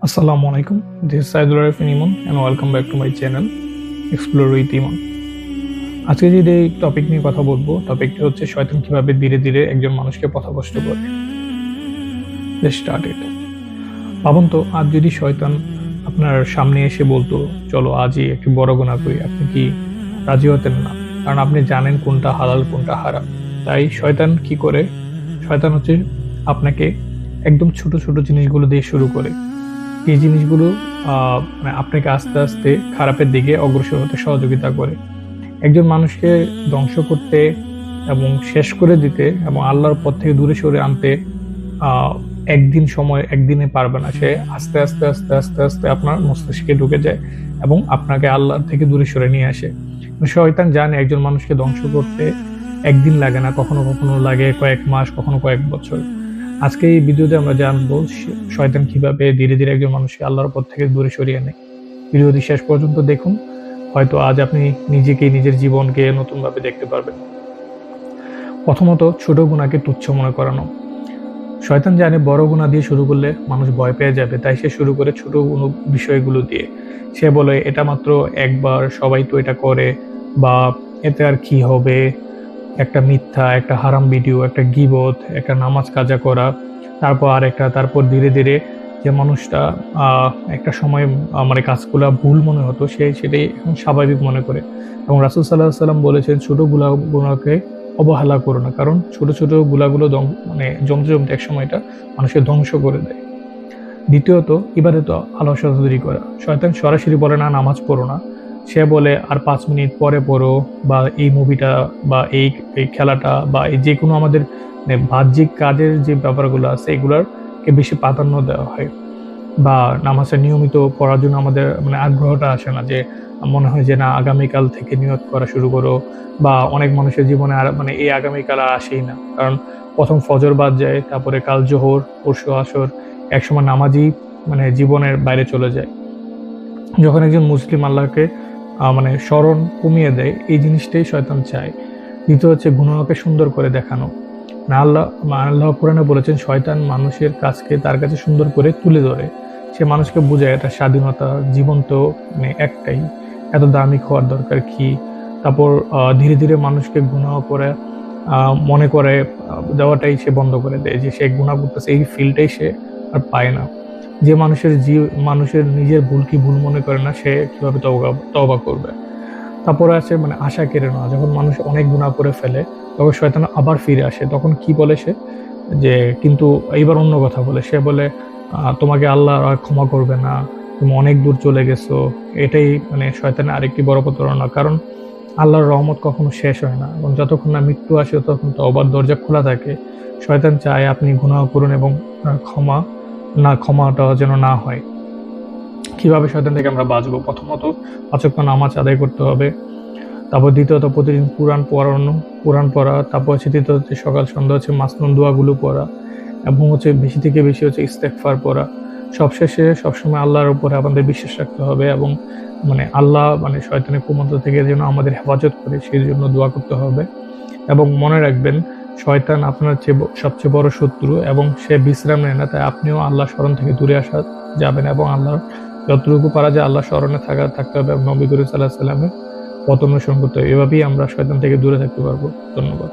Assalamu alaikum. This is Saidul Arif Iman and welcome back to my channel Explore with Iman. আজকে যে topic নিয়ে কথা বলবো, টপিকটি হচ্ছে শয়তান কিভাবে ধীরে ধীরে একজন মানুষকে পথভ্রষ্ট করে। Let's start it. ভাবুন তো, আজ যদি শয়তান আপনার সামনে এসে বলতো, চলো আজই একটি বড় গুনাহ করি, আপনি কি রাজি হতেন না? কারণ আপনি জানেন কোনটা হালাল কোনটা হারাম। তাই শয়তান কি করে? শয়তান হচ্ছে আপনাকে একদম ছোট ছোট জিনিসগুলো দিয়ে শুরু করে। এই জিনিসগুলো মানে আপনাকে আস্তে আস্তে খারাপের দিকে অগ্রসর হতে সহযোগিতা করে। একজন মানুষকে ধ্বংস করতে এবং শেষ করে দিতে এবং আল্লাহর পথ থেকে দূরে সরে আনতে একদিনে পারবে না। সে আস্তে আস্তে আস্তে আস্তে আস্তে আপনার মস্তিষ্কে ঢুকে যায় এবং আপনাকে আল্লাহ থেকে দূরে সরে নিয়ে আসে। শয়তান জানে একজন মানুষকে ধ্বংস করতে একদিন লাগে না, কখনো কখনো লাগে কয়েক মাস, কখনো কয়েক বছর। আজকে এই ভিডিওতে আমরা জানবো শয়তান কিভাবে ধীরে ধীরে একজন মানুষকে আল্লাহর পথ থেকে দূরে সরিয়ে নেয়। ভিডিওটি শেষ পর্যন্ত দেখুন, হয়তো আজ আপনি নিজের জীবনকে নতুন ভাবে দেখতে পারবেন। প্রথমত, ছোট গুনাহকে তুচ্ছ মনে করানো। শয়তান জানে বড় গুনাহ দিয়ে শুরু করলে মানুষ ভয় পেয়ে যাবে, তাই সে শুরু করে ছোট বিষয়গুলো দিয়ে। সে বলে এটা মাত্র একবার, সবাই তো এটা করে, বা এতে আর কি হবে, একটা মিথ্যা, একটা হারাম ভিডিও, একটা গীবত, একটা নামাজ কাজা করা, তারপর ধীরে ধীরে যে মানুষটা একটা সময় আমার কাজগুলা ভুল মনে হতো, সে সেটাই এখন স্বাভাবিক মনে করে। এবং রাসূল সাল্লাল্লাহু আলাইহি সাল্লাম বলেছেন, ছোট গুনাহকে অবহেলা করো না, কারণ ছোট ছোট গুনাহগুলো মানে জমতে জমতে এক সময়টা মানুষকে ধ্বংস করে দেয়। দ্বিতীয়ত, ইবাদত আলস্যতা করা। শয়তান সরাসরি বলে না নামাজ পড়ো না, সে বলে আর 5 মিনিট পরে পড়ো, বা এই মুভিটা, বা এই খেলাটা, বা এই যে কোনো আমাদের বাহ্যিক কাজের যে ব্যাপারগুলো আছে এগুলোকে বেশি প্রাধান্য দেওয়া হয়। বা নামাজটা নিয়মিত পড়ার জন্য আমাদের আগ্রহটা আসে না, যে মনে হয় যে না আগামীকাল থেকে নিয়ত করা শুরু করো। বা অনেক মানুষের জীবনে আর এই আগামীকাল আর আসেই না, কারণ প্রথম ফজর বাদ যায়, তারপরে কাল জোহর, পরশু আসর, একসময় নামাজই জীবনের বাইরে চলে যায়। যখন একজন মুসলিম আল্লাহকে স্মরণ কমিয়ে দেয়, এই জিনিসটাই শয়তান চায়। দ্বিতীয় হচ্ছে গুনাহকে সুন্দর করে দেখানো। আল্লাহ কোরআনে বলেছেন, শয়তান মানুষের কাজকে তার কাছে সুন্দর করে তুলে ধরে। সে মানুষকে বোঝায় এটা স্বাধীনতা, জীবন তো একটাই, এত দামি হওয়ার দরকার কি। তারপর ধীরে ধীরে মানুষকে গুনাহ করে মনে করে দেওয়াটাই সে বন্ধ করে দেয়, যে সে গুনাহ করতেছে এই ফিলটাই সে আর পায় না। যে মানুষের নিজের ভুল কি ভুল মনে করে না, সে কিভাবে তওবা করবে। তারপরে আছে আশা কেড়ে নেওয়া। যখন মানুষ অনেক গুনাহ করে ফেলে, তখন শয়তান আবার ফিরে আসে। তখন কি বলে সে, যে কিন্তু এইবার অন্য কথা বলে। সে বলে তোমাকে আল্লাহ আর ক্ষমা করবে না, তুমি অনেক দূর চলে গেছো। এটাই শয়তানের আরেকটি বড় প্রতারণা, কারণ আল্লাহর রহমত কখনো শেষ হয় না, এবং যতক্ষণ না মৃত্যু আসে ততক্ষণ তওবার দরজা খোলা থাকে। শয়তান চায় আপনি গুনাহ করুন এবং ক্ষমাটা যেন না হয়। কিভাবে শয়তান থেকে আমরা বাঁচবো? প্রথমত, 5 ওয়াক্ত নামাজ আদায় করতে হবে। তারপর দ্বিতীয়ত, প্রতিদিন কোরআন পড়া। তারপর হচ্ছে তৃতীয়ত হচ্ছে সকাল সন্ধ্যা হচ্ছে মাসনুন দোয়াগুলো পড়া, এবং হচ্ছে বেশি থেকে বেশি হচ্ছে ইস্তেগফার পড়া। সবশেষে সবসময় আল্লাহর উপরে আমাদের বিশ্বাস রাখতে হবে, এবং আল্লাহ শয়তানের কুমন্ত্র থেকে যেন আমাদের হেফাজত করে সেই জন্য দোয়া করতে হবে। এবং মনে রাখবেন, শয়তান আপনার সবচেয়ে বড় শত্রু, এবং সে বিশ্রাম নেয় না। তাই আপনিও আল্লাহ স্মরণ থেকে দূরে আসা যাবেন, এবং আল্লাহর যতটুকু পারা যায় আল্লাহ স্মরণে থাকতে হবে, এবং নবী করিম সাল্লাল্লাহু আলাইহি ওয়াসাল্লামের পথ অনুসরণ করতে হবে। এভাবেই আমরা শয়তান থেকে দূরে থাকতে পারবো। ধন্যবাদ।